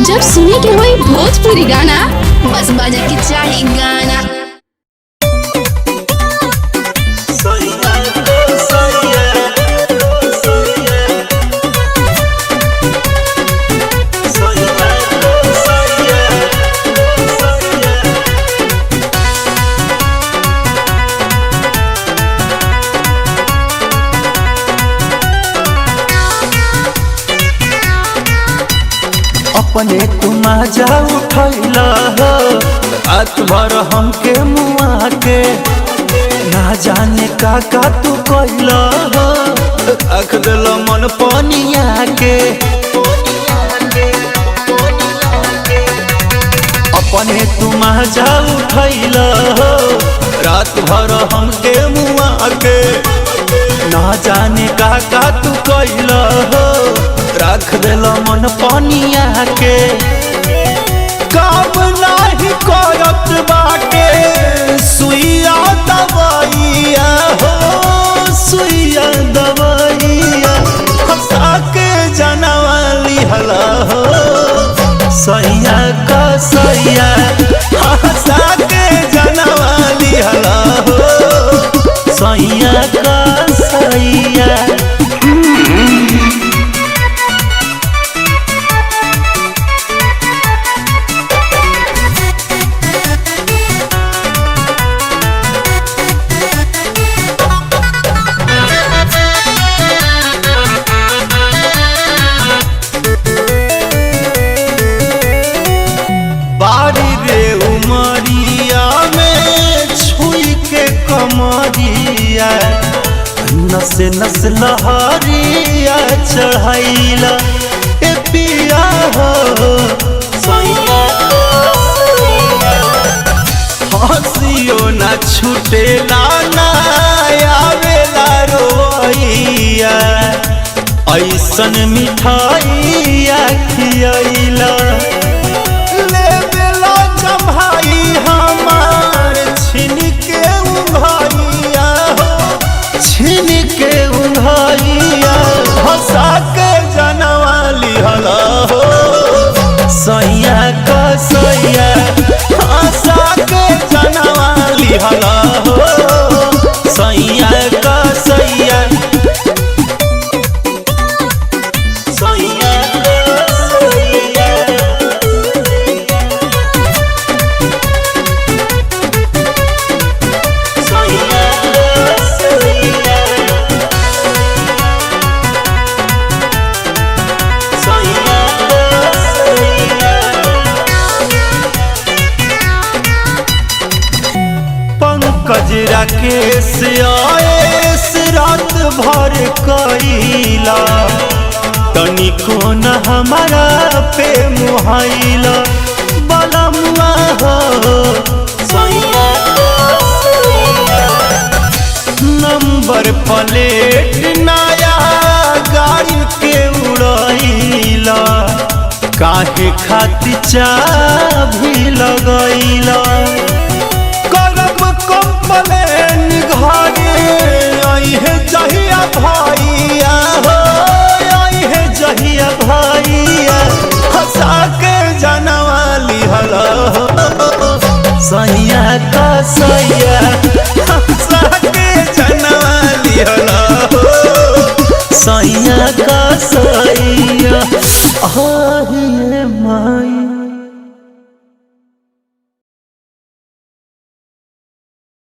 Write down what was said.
जब सुने के होई भोजपुरी गाना बस बजे के चाही गाना। अपने तुम जा उठैला हो रात भर हमके मुआ के ना जाने का तू कैला हो रख दिल मन पनिया के। अपने तुम जा उठैला हो रात भर हमके मुआ के ना जाने का तू कैला हो रख दिल मन पनिया के। काम नाही करत बाटे सुइया दवाइया हो सुइया दवाइया हंसा के जनवाली हला हो सैया का सैया हंसा के जनवाली हला हो सैया का सैया। बारी रे उमरिया में छुई के कमरिया नसे नस लहरिया चढ़ाइला ए पिया हो हंसियो ना छूटेला ना आवेला रोइया ऐसन मिठाइया खियाइला छीन के उंघाइया हंसा के जनवाली हला हो सैया का सैया हंसा के जनवाली हला हो सैया का सैया सैया का सैया। कजरा केस आएस रात भर कैला तनिको न हमारा पे मुहाइला बलमुआ हो नंबर प्लेट नया गाड़ी के उड़ैला काहे खातिर चाभी लगैला कंप्लेन घरे आई है जहिया भैया हो आई है जहिया भैया हंसा के जनवाली हला हो सैया का सैया हंसा के जनवाली हला हो सैया का सैया। माई